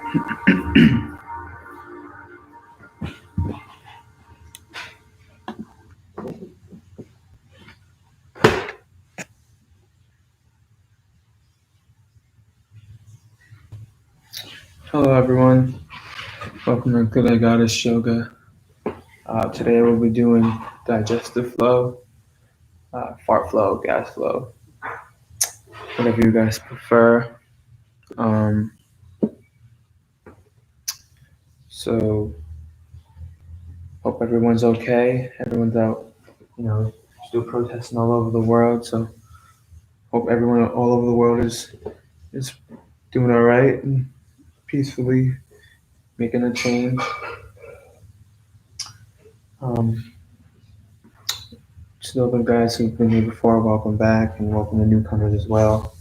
Hello, everyone. Welcome to Good Goddess Yoga. Today we'll be doing digestive flow, fart flow, gas flow, whatever you guys prefer. So, hope everyone's okay. Everyone's out, still protesting all over the world. So, hope everyone all over the world is doing all right and peacefully making a change. Still, the guys who've been here before, welcome back, and welcome the newcomers as well.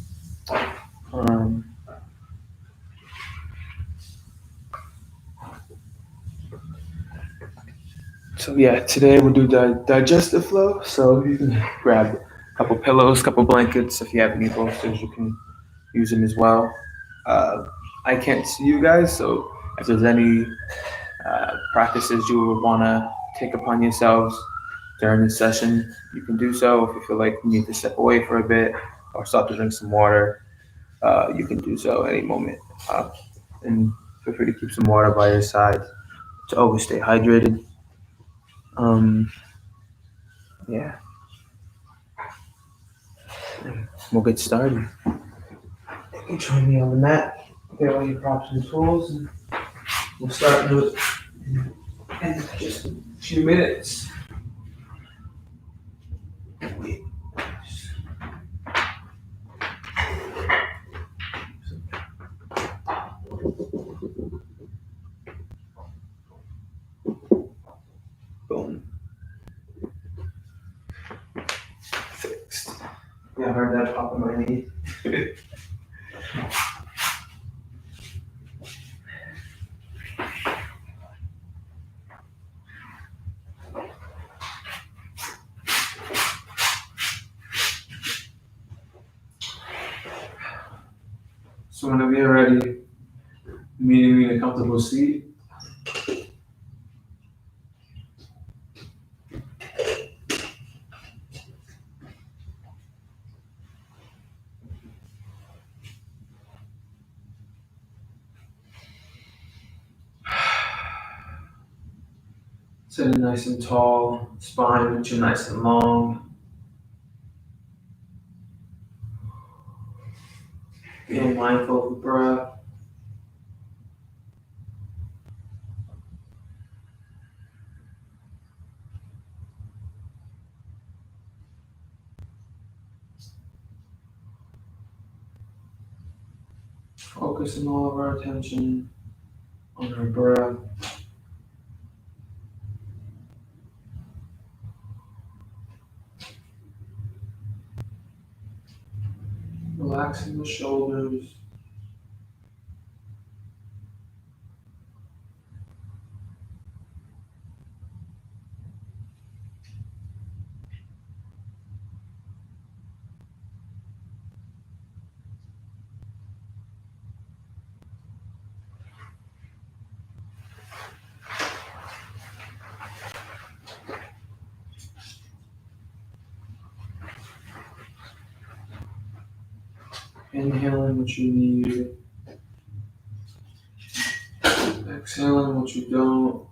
So yeah, today we'll do digestive flow. So you can grab a couple pillows, couple blankets. If you have any bolsters, you can use them as well. I can't see you guys, so if there's any practices you would want to take upon yourselves during this session, you can do so. If you feel like you need to step away for a bit or stop to drink some water, you can do so at any moment. And feel free to keep some water by your side to always stay hydrated. Yeah, we'll get started. You join me on the mat, get all your props and tools, and we'll start in just a few minutes. Boom. Fixed. Yeah, I heard that pop in my knee. So whenever you're ready, meeting me in a comfortable seat. Sitting nice and tall, spine reaching nice and long. Being mindful of the breath. Focusing all of our attention on our breath. Relaxing the shoulders. Inhaling what you need. Exhaling what you don't.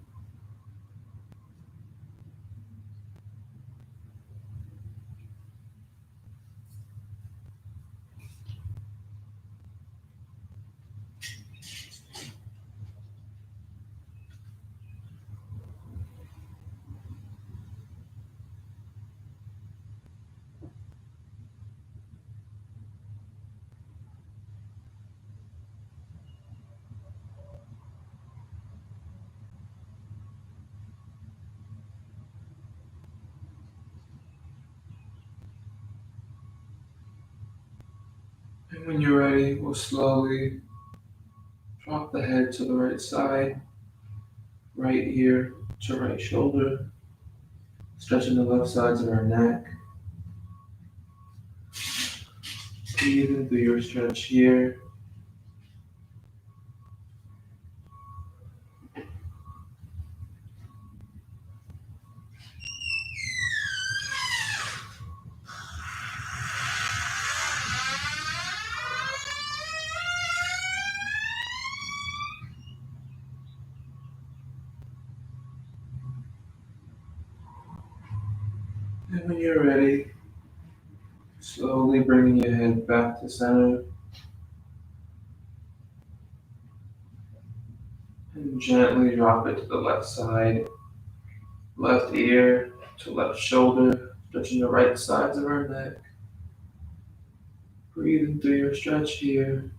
And when you're ready, we'll slowly drop the head to the right side, right ear to right shoulder, stretching the left sides of our neck. Breathing through your stretch here. And when you're ready, slowly bringing your head back to center and gently drop it to the left side, left ear to left shoulder, stretching the right sides of our neck. Breathing through your stretch here.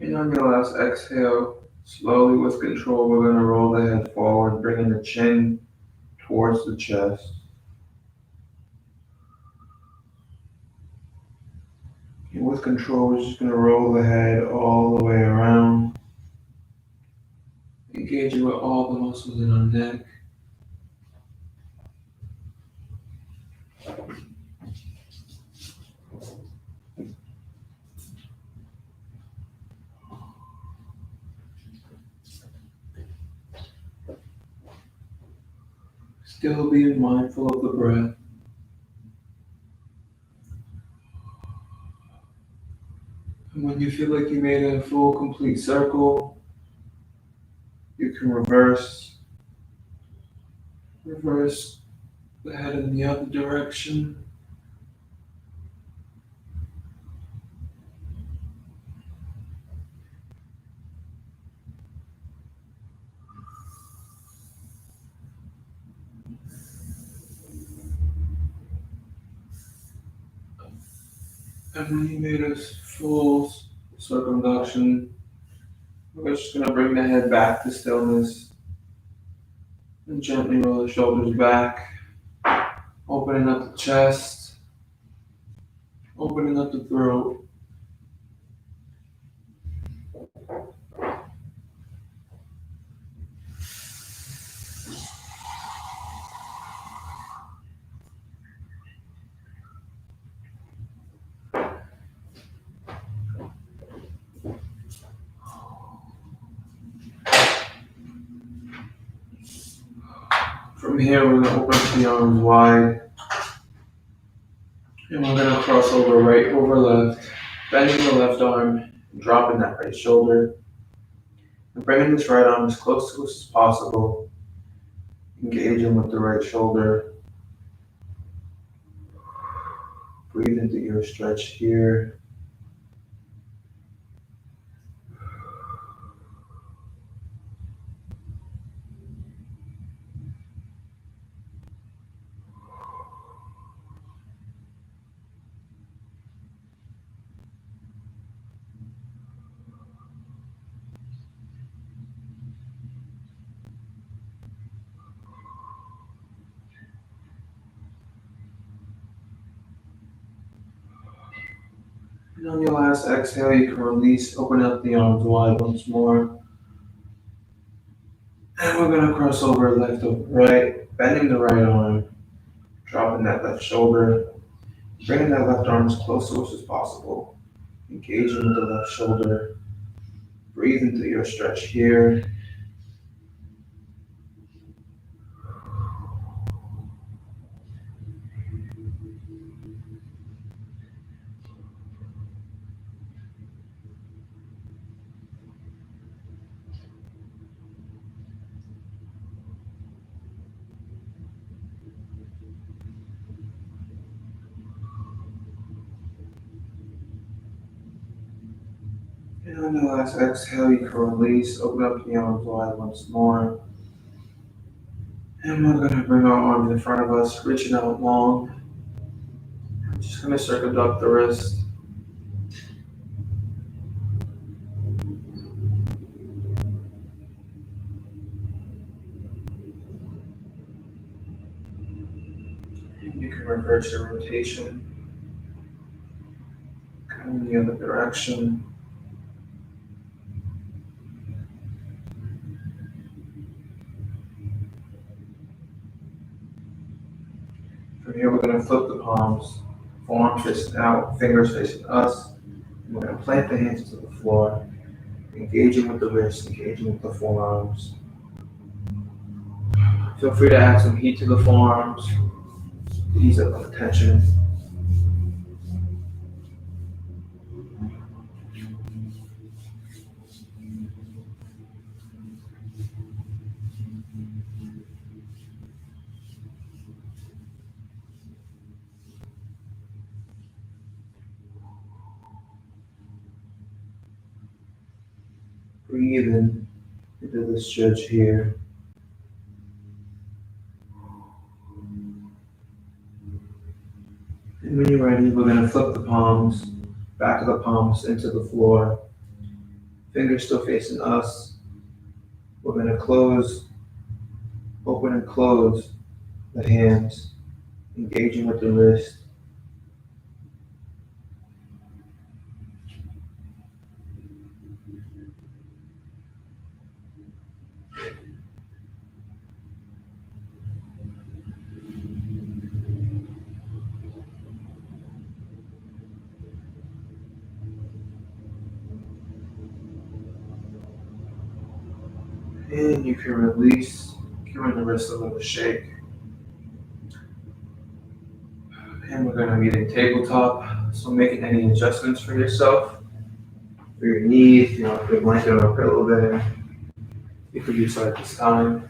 And on your last exhale, slowly with control, we're going to roll the head forward, bringing the chin towards the chest. And with control, we're just going to roll the head all the way around, engaging with all the muscles in our neck. Still being mindful of the breath. And when you feel like you made a full, complete circle, you can reverse the head in the other direction. And when you made a full circumduction, we're just going to bring the head back to stillness and gently roll the shoulders back, opening up the chest, opening up the throat. From here, we're going to open up the arms wide, and we're going to cross over right over left, bending the left arm, dropping that right shoulder, and bringing this right arm as close to us as possible, engaging with the right shoulder. Breathe into your stretch here. And on your last exhale, you can release, open up the arms wide once more. And we're going to cross over left over right, bending the right arm, dropping that left shoulder, bringing that left arm as close to us as possible, engaging with the left shoulder. Breathe into your stretch here. And on the last exhale, you can release, open up the arms wide once more. And we're going to bring our arms in front of us, reaching out long. Just going to circumduct the wrist. And you can reverse your rotation, come in the other direction. here, we're going to flip the palms, forearms facing out, fingers facing us. And we're going to plant the hands to the floor, engaging with the wrists, engaging with the forearms. Feel free to add some heat to the forearms, ease up on the tension. Breathe in into the stretch here. And when you're ready, we're going to flip the palms, back of the palms into the floor. Fingers still facing us. We're going to open and close the hands, engaging with the wrist. And you can release, giving the wrist a little shake. And we're going to be in tabletop. So making any adjustments for yourself, for your knees, you know, if you have a blanket or a pillow there, you could do so at this time.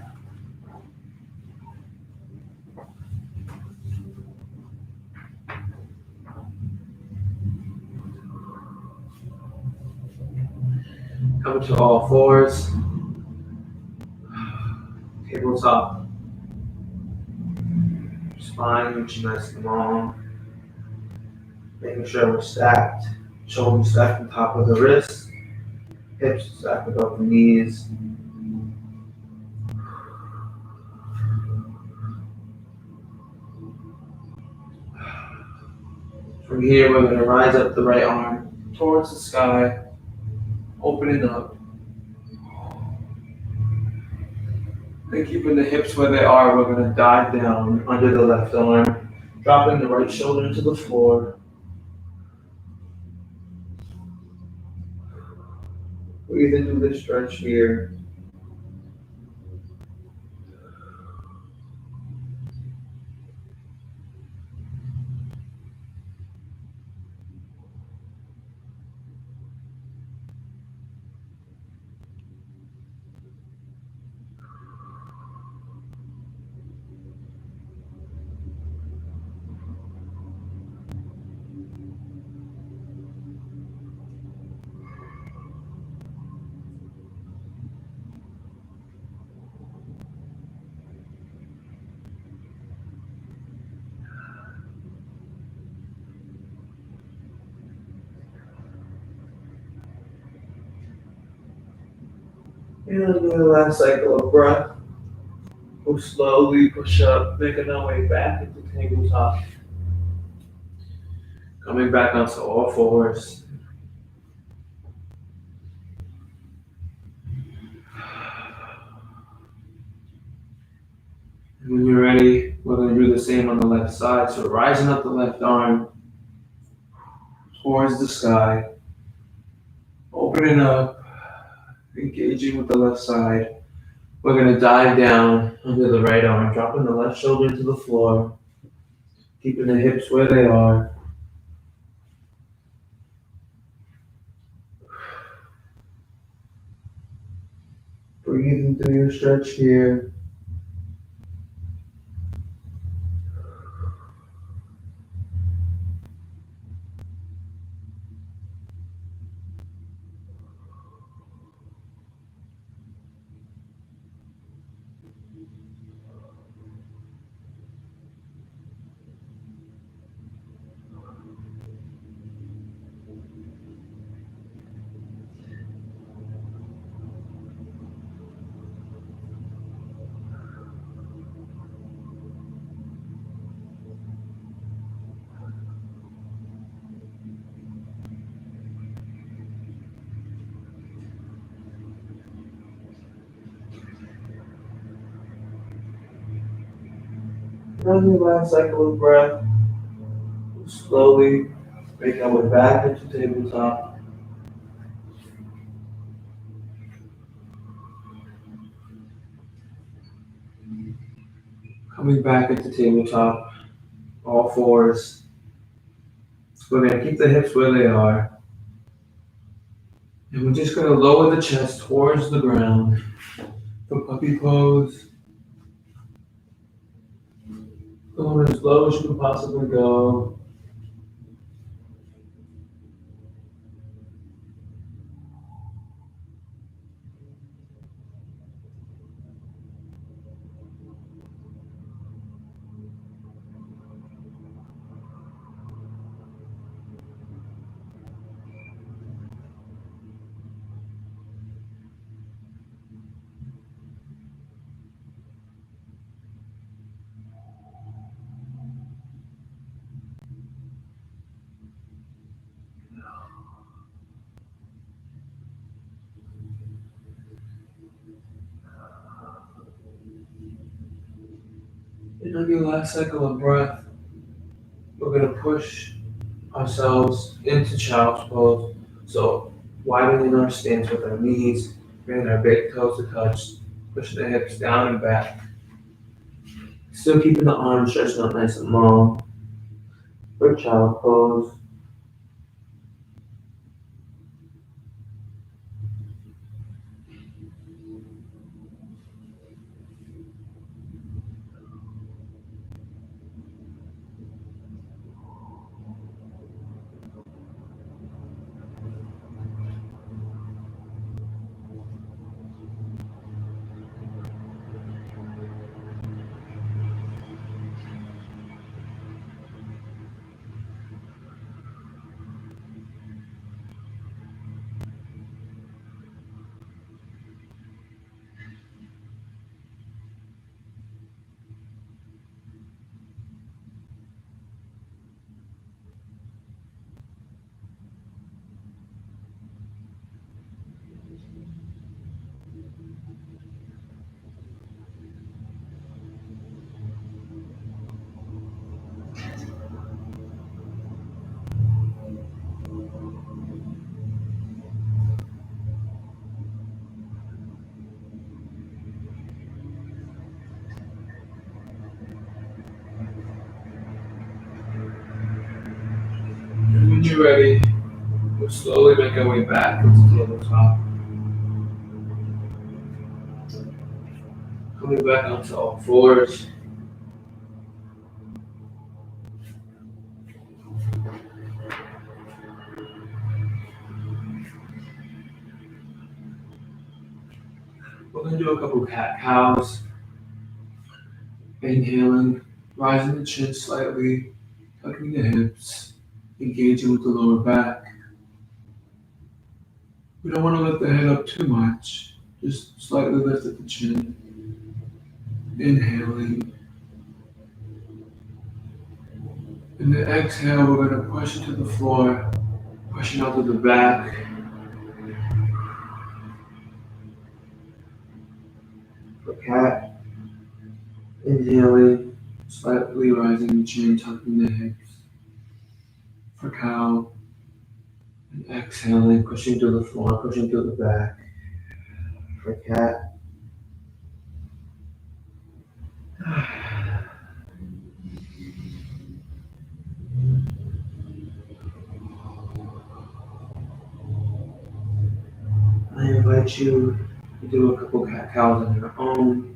Come to all fours, tabletop, spine reaching nice and long, making sure we're stacked, shoulders stacked on top of the wrists, hips stacked above the knees. From here, we're going to rise up the right arm towards the sky, opening up. And keeping the hips where they are, we're going to dive down under the left arm, dropping the right shoulder into the floor. Breathe into this stretch here. And do the last cycle of breath. We'll slowly push up, making our way back into tabletop. Coming back onto all fours. And when you're ready, we're going to do the same on the left side. So rising up the left arm towards the sky, opening up, engaging with the left side. We're going to dive down under the right arm, dropping the left shoulder to the floor, keeping the hips where they are. Breathing through your stretch here. On your last cycle of breath, slowly make our way back into tabletop. Coming back into tabletop, all fours. We're going to keep the hips where they are. And we're just going to lower the chest towards the ground for puppy pose. Going as low as you can possibly go. And on your last cycle of breath, we're going to push ourselves into child's pose. So widening our stance with our knees, bringing our big toes to touch, pushing the hips down and back. Still keeping the arms stretched out nice and long for child pose. And when you're ready, we'll slowly make our way back into tabletop. Coming back onto all fours. We're going to do a couple cat cows. Inhaling, rising the chin slightly, tucking the hips, engaging with the lower back. We don't want to lift the head up too much, just slightly lift at the chin. Inhaling. And then exhale, we're going to push into the floor, pushing out to the back. For cat, inhaling, slightly rising the chin, tucking the hips. For cow, and exhaling, pushing to the floor, pushing to the back. For cat. I invite you to do a couple cat cows on your own.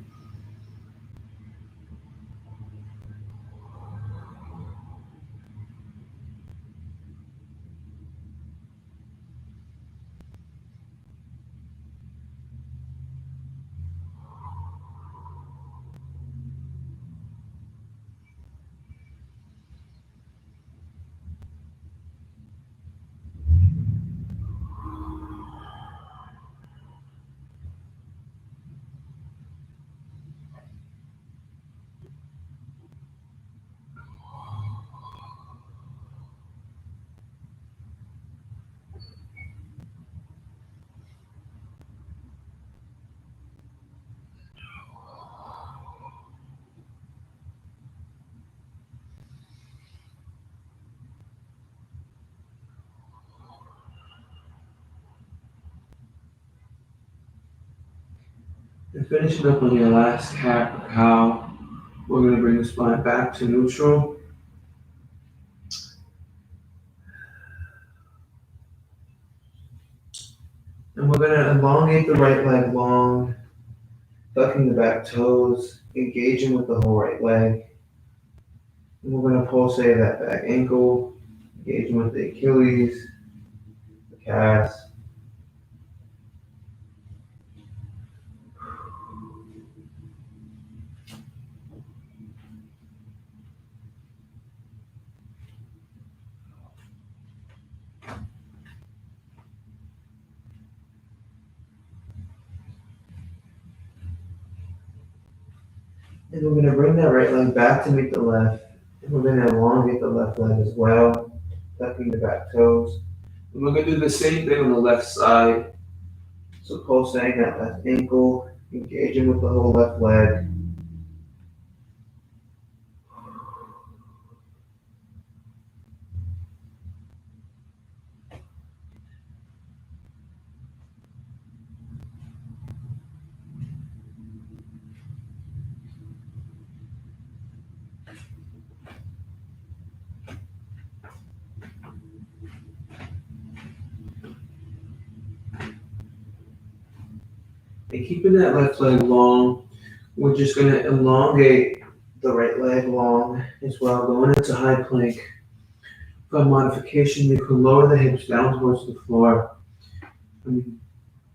And finishing up on your last cat or cow, we're going to bring the spine back to neutral. And we're going to elongate the right leg long, tucking the back toes, engaging with the whole right leg. And we're going to pulsate that back ankle, engaging with the Achilles, the calves. And we're going to bring that right leg back to meet the left. And we're going to elongate the left leg as well, tucking the back toes. And we're going to do the same thing on the left side. So pulsating that left ankle, engaging with the whole left leg. And keeping that left leg long, we're just going to elongate the right leg long as well, going into high plank. For modification, you can lower the hips down towards the floor. I mean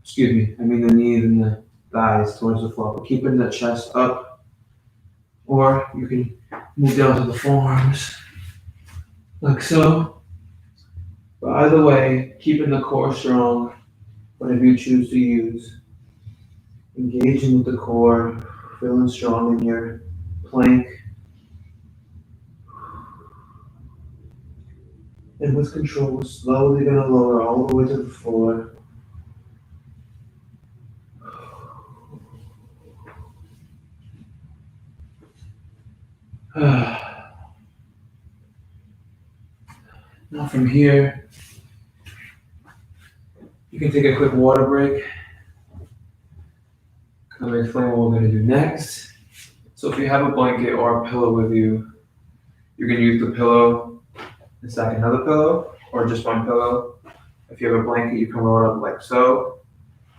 the knees and the thighs towards the floor, but keeping the chest up. Or you can move down to the forearms, like so. But either way, keeping the core strong, whatever you choose to use. Engaging with the core, feeling strong in your plank. And with control, we're slowly going to lower all the way to the floor. Now from here, you can take a quick water break. Kind of explain what we're going to do next. So if you have a blanket or a pillow with you, you can use the pillow and stack another pillow or just one pillow. If you have a blanket, you can roll it up like so,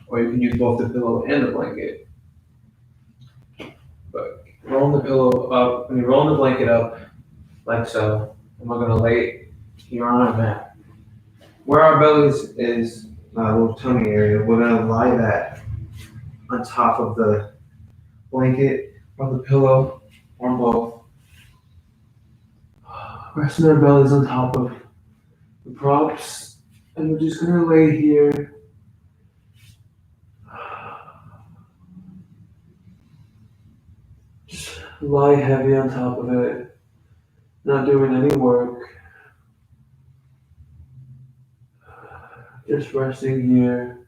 or you can use both the pillow and the blanket. But rolling the blanket up like so, and we're gonna lay it here on our mat. Where our bellies is a little tummy area, we're gonna lie that on top of the blanket or the pillow or both. Resting our bellies on top of the props, and we're just gonna lay here. Just lie heavy on top of it, not doing any work. Just resting here.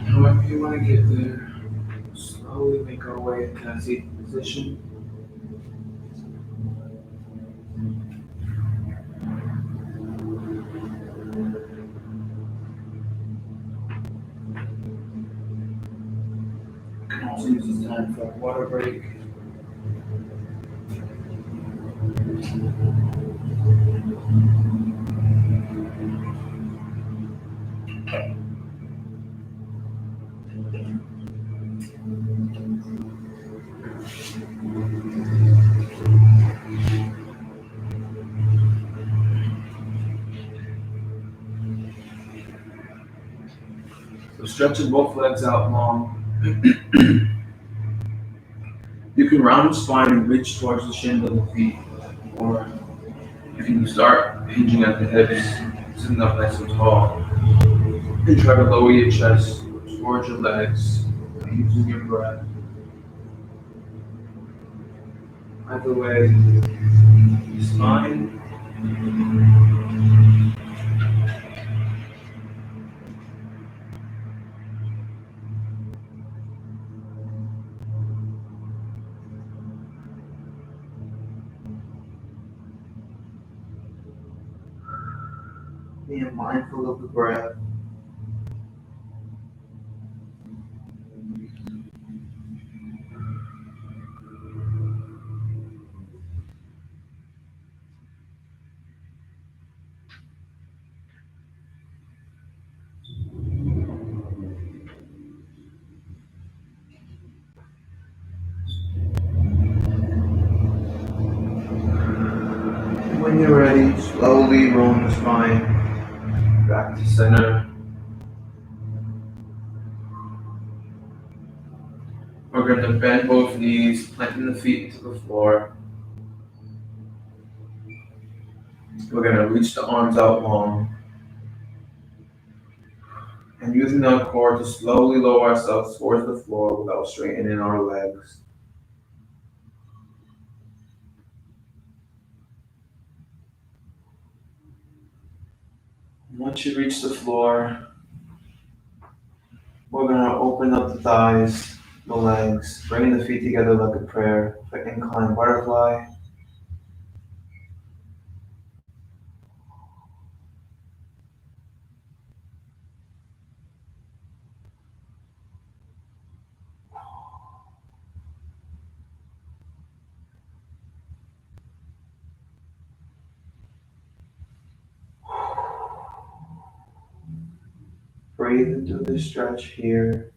However you want to get there, slowly make our way into that seated position. You can also use this time for a water break. So stretching both legs out long. You can round the spine and reach towards the shins of the feet, or you can start hinging at the hips, sitting up nice and tall, and try to lower your chest towards your legs, using your breath. Either way, spine, being mindful of the breath. When you're ready, slowly roll the spine back to center. We're going to bend both knees, planting the feet to the floor. We're going to reach the arms out long. And using our core to slowly lower ourselves towards the floor without straightening our legs. Once you reach the floor, we're going to open up the thighs, the legs, bringing the feet together like a prayer for incline butterfly. Breathe into the stretch here.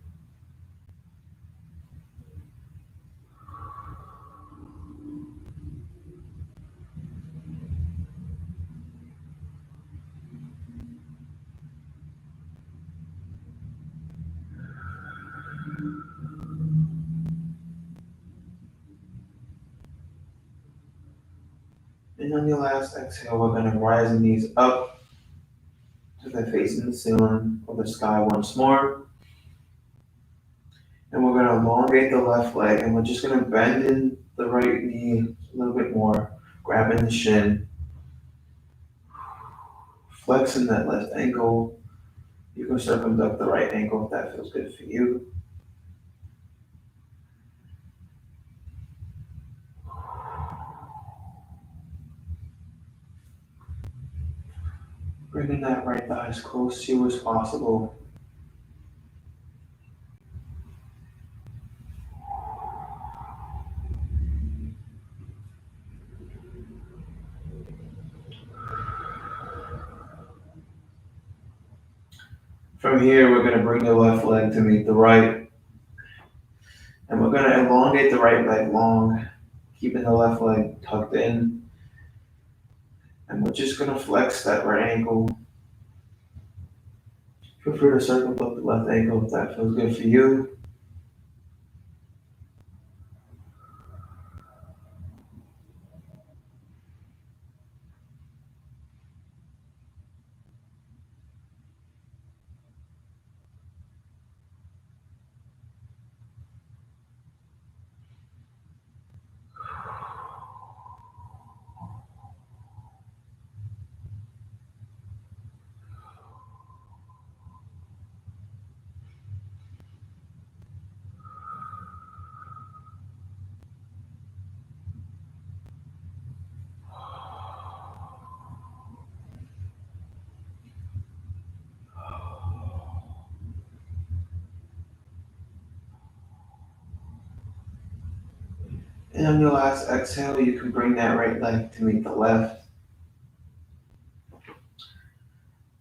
And on your last exhale, we're going to rise the knees up to the face in the ceiling or the sky once more. And we're going to elongate the left leg, and we're just going to bend in the right knee a little bit more, grabbing the shin, flexing that left ankle. You can circumduct the right ankle if that feels good for you. Bringing that right thigh as close to you as possible. From here, we're going to bring the left leg to meet the right, and we're going to elongate the right leg long, keeping the left leg tucked in, and we're just going to flex that right ankle. Feel free to circle up the left ankle if that feels good for you. And on your last exhale, you can bring that right leg to meet the left.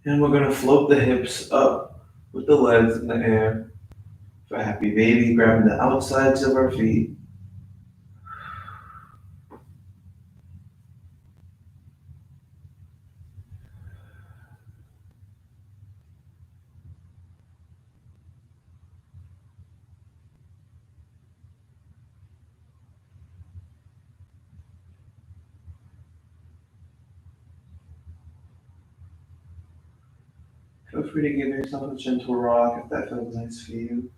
And we're going to float the hips up with the legs in the air for a happy baby, grabbing the outsides of our feet. Feel free to give yourself a gentle rock if that feels nice for you.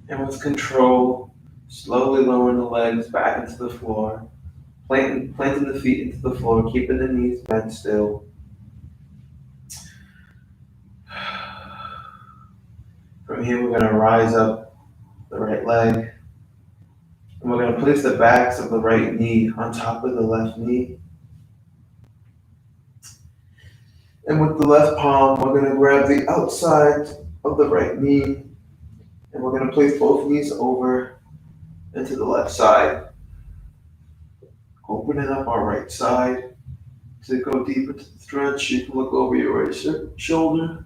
And with control, slowly lowering the legs back into the floor, planting the feet into the floor, keeping the knees bent still. From here, we're going to rise up the right leg, and we're going to place the backs of the right knee on top of the left knee. And with the left palm, we're going to grab the outside of the right knee, and we're going to place both knees over into the left side, opening up our right side. To go deep into the stretch, you can look over your right shoulder.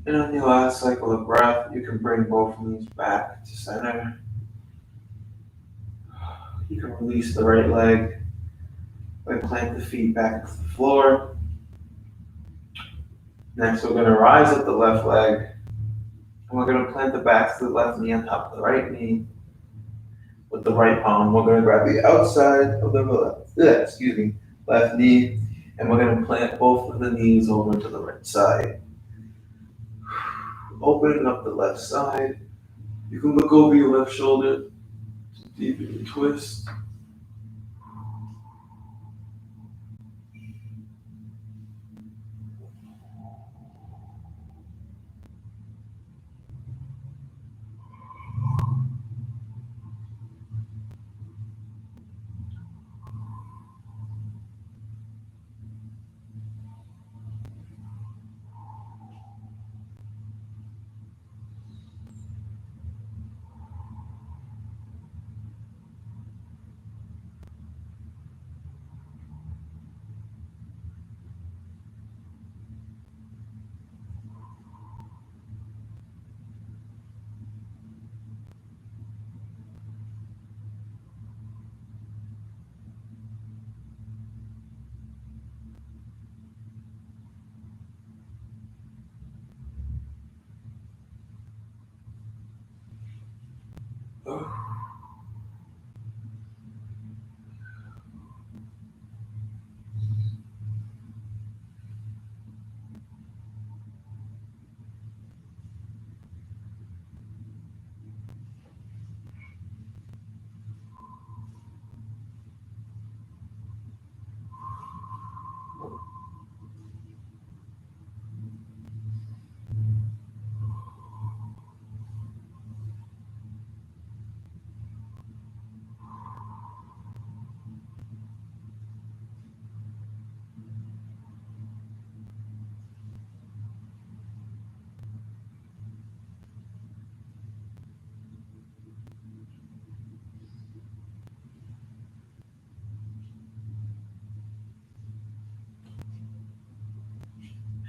And on your last cycle of breath, you can bring both knees back to center. You can release the right leg and plant the feet back to the floor. Next, we're going to rise up the left leg, and we're going to plant the backs of the left knee on top of the right knee. With the right palm, we're going to grab the outside of the left knee, and we're going to plant both of the knees over to the right side. Opening up the left side, you can look over your left shoulder, deepen your twist.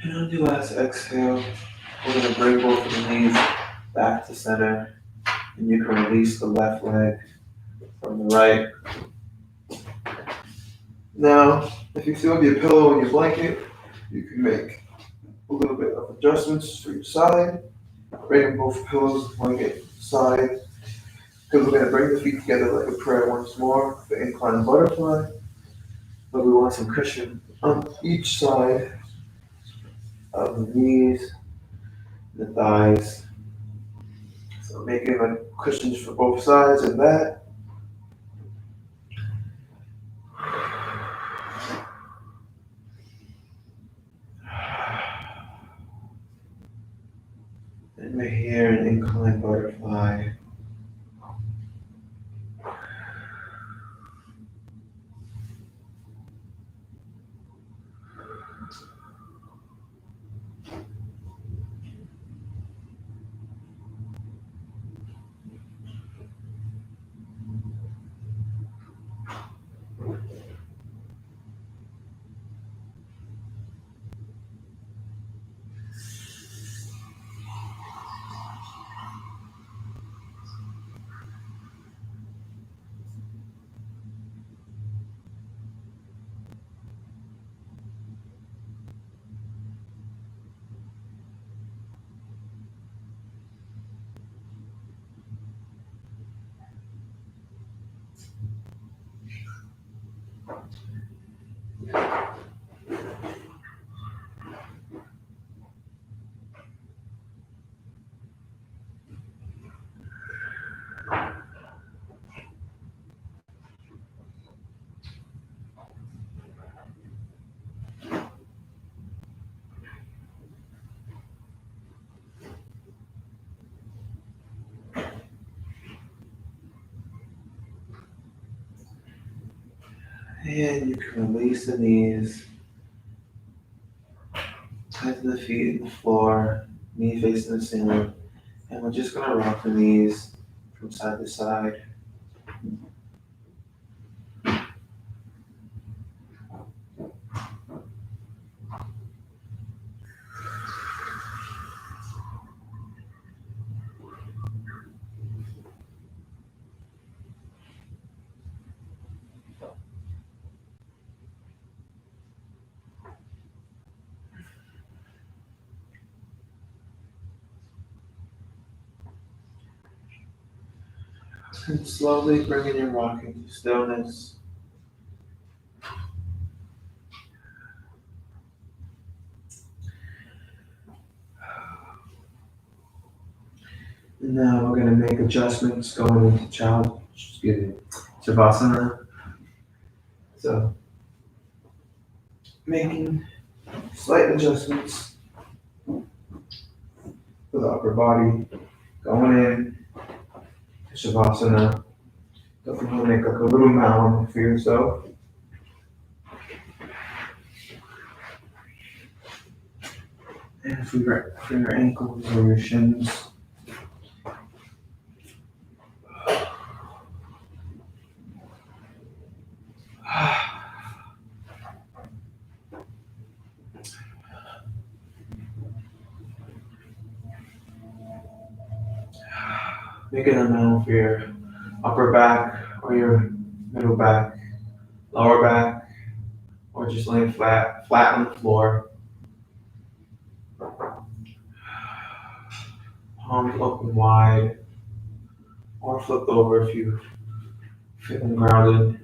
And on the last exhale, we're going to bring both of the knees back to center. And you can release the left leg from the right. Now, if you still have your pillow and your blanket, you can make a little bit of adjustments for your side. Bring both pillows and blanket side. Because we're going to bring the feet together like a prayer once more, the inclined butterfly. But we want some cushion on each side of the knees, the thighs. So making like cushions for both sides of that. And we're here in inclined butterfly. And you can release the knees, tighten the feet in the floor, knee facing the ceiling. And we're just going to rock the knees from side to side. And slowly bringing your rocking to stillness. And now we're going to make adjustments going into Shavasana. So, making slight adjustments for the upper body, going in to Shavasana. Don't forget to make like a little mound for yourself. And for your ankles or your shins. Making a mound for your upper back or your middle back, lower back, or just laying flat on the floor. Palms open wide. or flip over if you feeling grounded.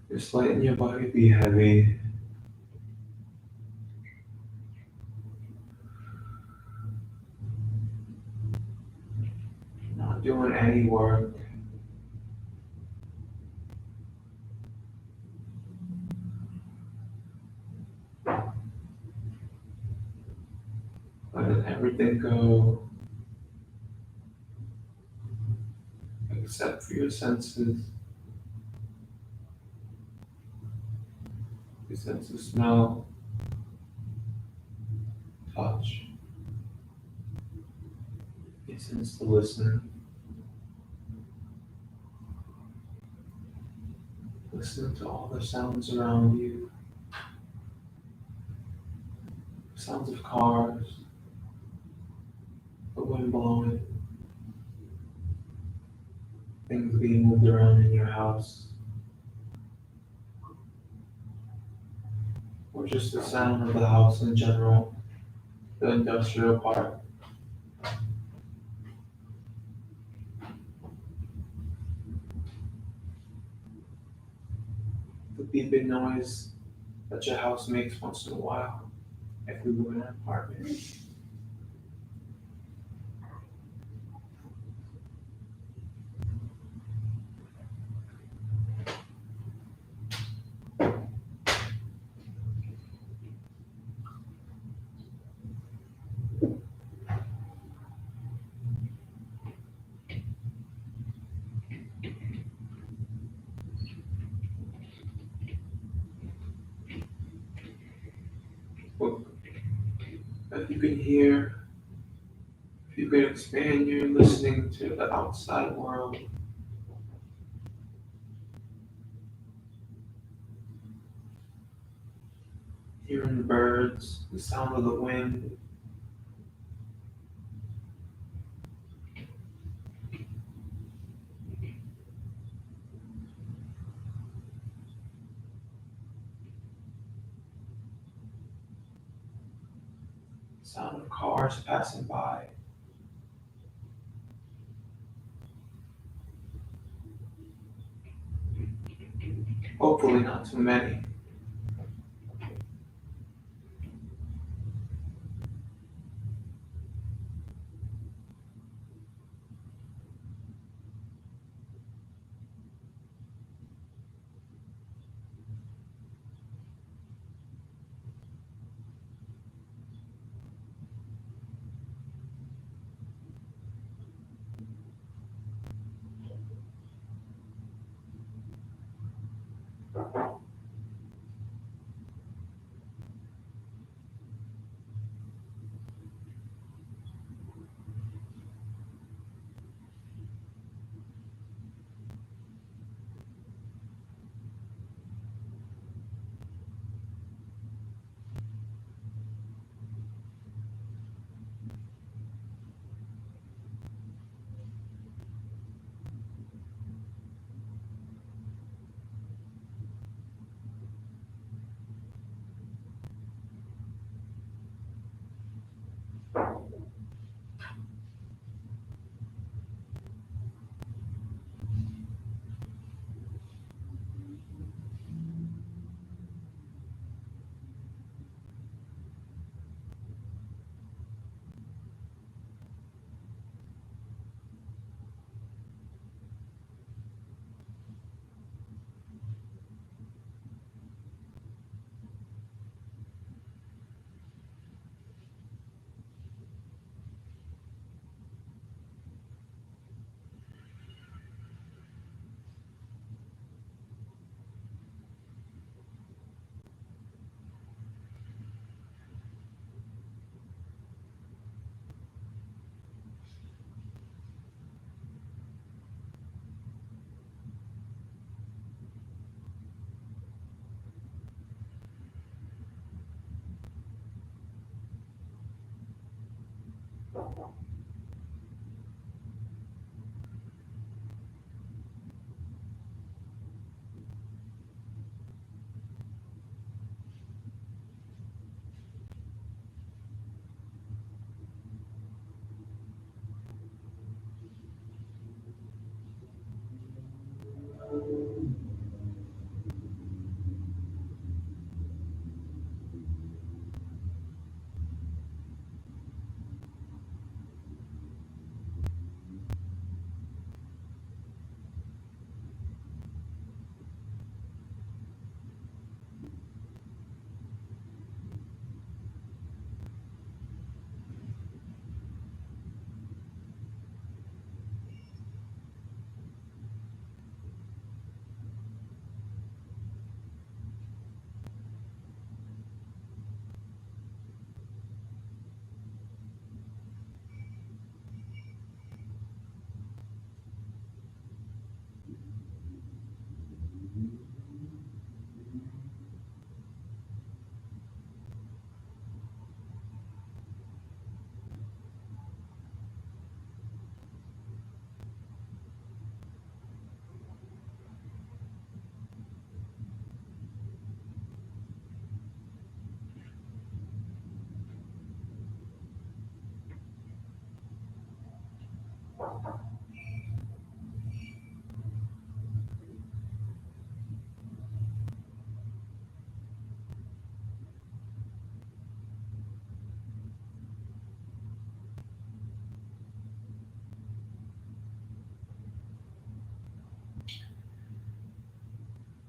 Just letting your body be heavy, not doing any work, letting everything go except for your senses. Your sense of smell, touch, your sense to listen, listening to all the sounds around you, sounds of cars, the wind blowing, things being moved around in your house, or just the sound of the house in general, the industrial part, the beeping noise that your house makes once in a while if we live in an apartment. But if you can hear, if you can expand your listening to the outside world, hearing the birds, the sound of the wind, the sound of cars passing by. Hopefully not too many.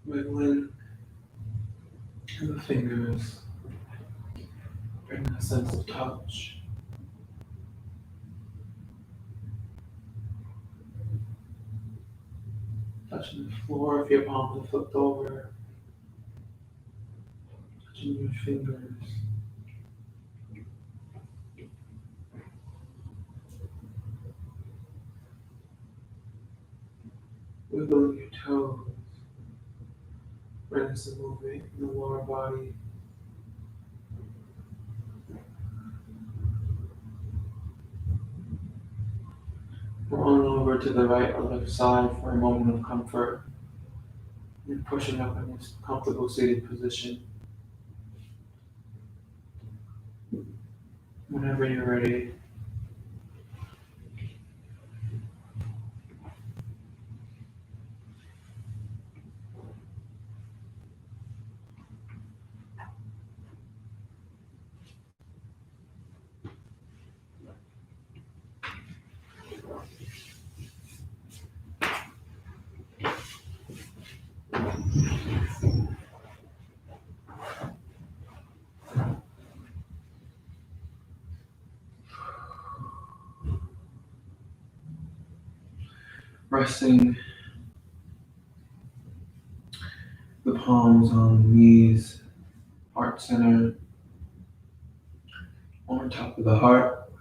Wiggling the fingers, bring a sense of touch. Touching the floor if your palms are flipped over, touching your fingers. Wiggling your toes, bring some movement in the lower body. Rolling over to the right or left side for a moment of comfort. And pushing up in this comfortable seated position. Whenever you're ready, resting the palms on the knees, heart center, on top of the heart.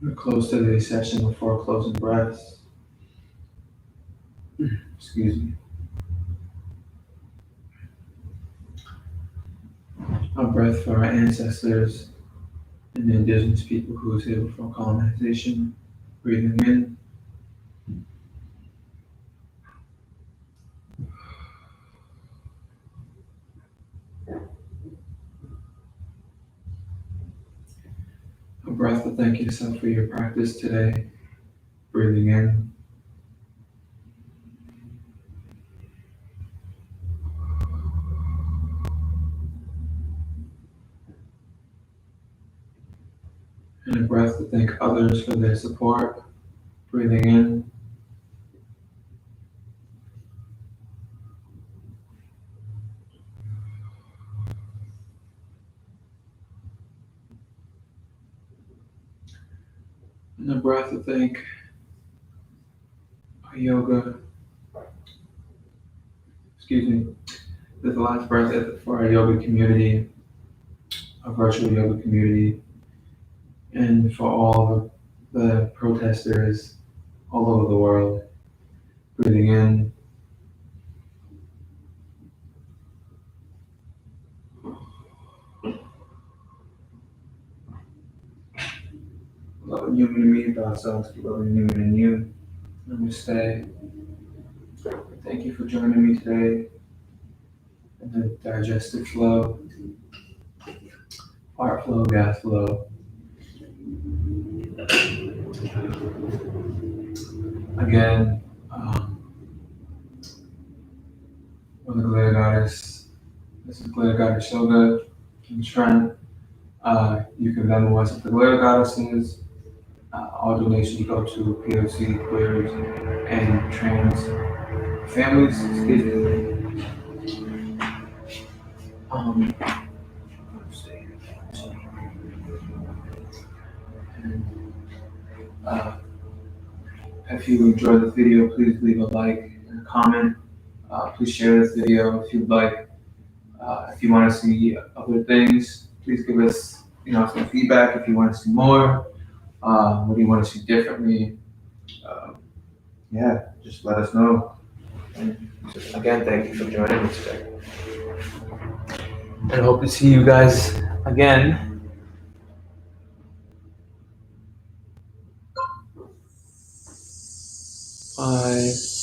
We're close to today's session before closing breaths. Excuse me. A breath for our ancestors and the indigenous people who was here before colonization. Breathing in. A breath to thank yourself for your practice today. Breathing in. And a breath to thank others for their support. Breathing in. And a breath to thank our yoga. Excuse me. This is the last breath for our yoga community, our virtual yoga community, and for all the protesters all over the world. Breathing in. Loving human in me, thoughts, thoughts, loving human in you. Namaste. Thank you for joining me today in the digestive flow, heart flow, gas flow. Again, we're the Glitter Goddess. This is Glitter Goddess Yoga and Trent. You can Venmo us at the Glitter Goddesses. All donations go to POC, queers, and trans families. Excuse me. Let's see. And, uh, if you enjoyed the video, please leave a like and a comment. Please share this video if you'd like. If you want to see other things, please give us, some feedback. If you want to see more, what do you want to see differently? Yeah, just let us know. And again, thank you for joining me today. And I hope to see you guys again. Bye.